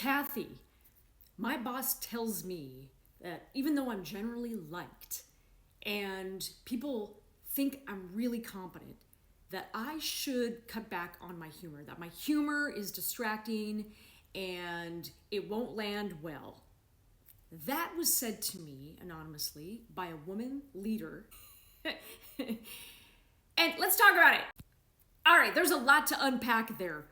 Kathy, my boss tells me that even though I'm generally liked and people think I'm really competent, that I should cut back on my humor, that my humor is distracting and it won't land well. That was said to me anonymously by a woman leader. And let's talk about it. All right, there's a lot to unpack there.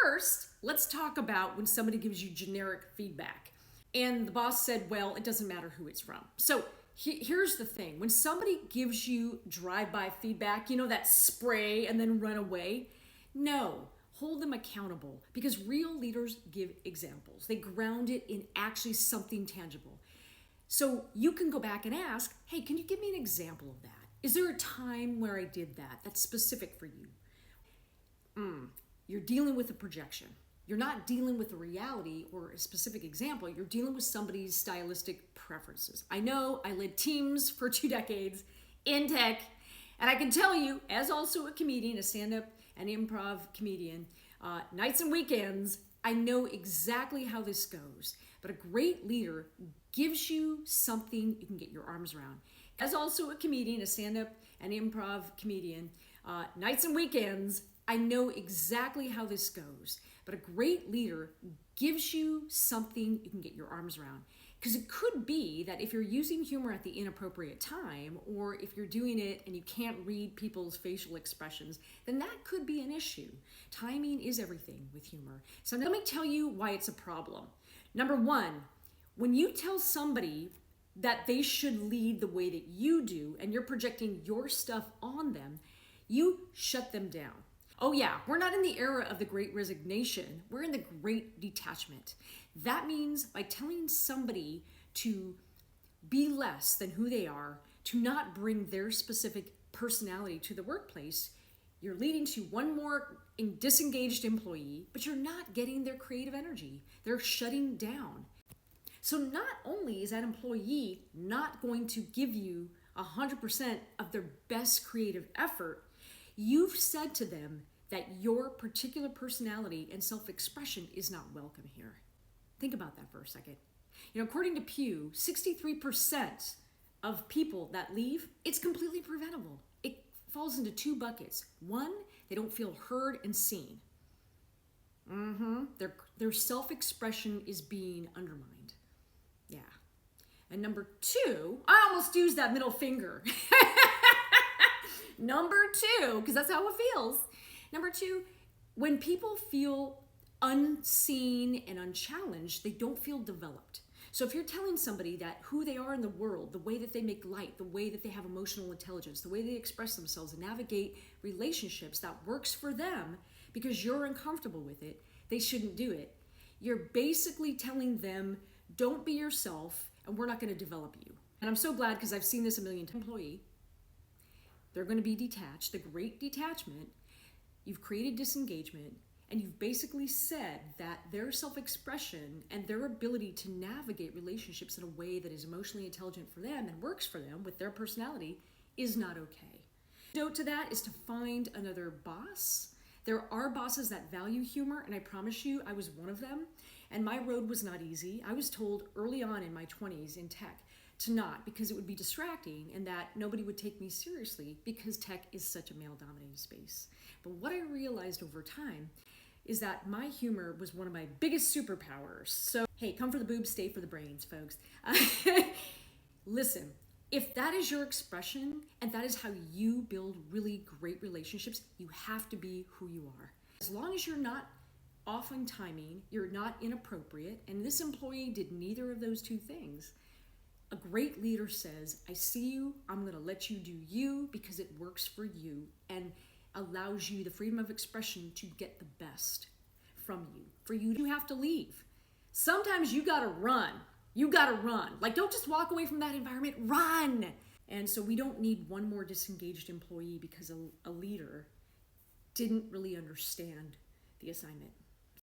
First, let's talk about when somebody gives you generic feedback. And the boss said, well, it doesn't matter who it's from. So here's the thing. When somebody gives you drive-by feedback, you know, that spray and then run away, no, hold them accountable, because real leaders give examples. They ground it in actually something tangible. So you can go back and ask, hey, can you give me an example of that? Is there a time where I did that that's specific for you? You're dealing with a projection. You're not dealing with a reality or a specific example. You're dealing with somebody's stylistic preferences. I know I led teams for 2 decades in tech, and I can tell you, as also a comedian, a stand-up and improv comedian, nights and weekends, I know exactly how this goes. But a great leader gives you something you can get your arms around. As also a comedian, a stand-up and improv comedian, nights and weekends, I know exactly how this goes. But a great leader gives you something you can get your arms around. Because it could be that if you're using humor at the inappropriate time, or if you're doing it and you can't read people's facial expressions, then that could be an issue. Timing is everything with humor. So let me tell you why it's a problem. Number one, when you tell somebody that they should lead the way that you do, and you're projecting your stuff on them, you shut them down. Oh yeah, we're not in the era of the Great Resignation. We're in the Great Detachment. That means by telling somebody to be less than who they are, to not bring their specific personality to the workplace, you're leading to one more disengaged employee, but you're not getting their creative energy. They're shutting down. So not only is that employee not going to give you 100% of their best creative effort, you've said to them that your particular personality and self-expression is not welcome here. Think about that for a second. You know, according to Pew, 63% of people that leave, it's completely preventable. It falls into 2 buckets. One, they don't feel heard and seen. Their self-expression is being undermined. Yeah. And number 2, I almost used that middle finger. Number 2, because that's how it feels. Number 2, when people feel unseen and unchallenged, they don't feel developed. So if you're telling somebody that who they are in the world, the way that they make light, the way that they have emotional intelligence, the way they express themselves and navigate relationships that works for them because you're uncomfortable with it, they shouldn't do it. You're basically telling them, don't be yourself and we're not going to develop you. And I'm so glad, because I've seen this a million times. Employee, they're going to be detached, the great detachment. You've created disengagement, and you've basically said that their self-expression and their ability to navigate relationships in a way that is emotionally intelligent for them and works for them with their personality is not okay. The antidote to that is to find another boss. There are bosses that value humor, and I promise you, I was one of them, and my road was not easy. I was told early on in my 20s in tech to not, because it would be distracting and that nobody would take me seriously because tech is such a male-dominated space. But what I realized over time is that my humor was one of my biggest superpowers. So, hey, come for the boobs, stay for the brains, folks. Listen, if that is your expression and that is how you build really great relationships, you have to be who you are. As long as you're not off on timing, you're not inappropriate, and this employee did neither of those 2 things, a great leader says, I see you, I'm going to let you do you because it works for you and allows you the freedom of expression to get the best from you. For you to have to leave. Sometimes you got to run. You got to run. Like, don't just walk away from that environment, run. And so we don't need one more disengaged employee because a leader didn't really understand the assignment.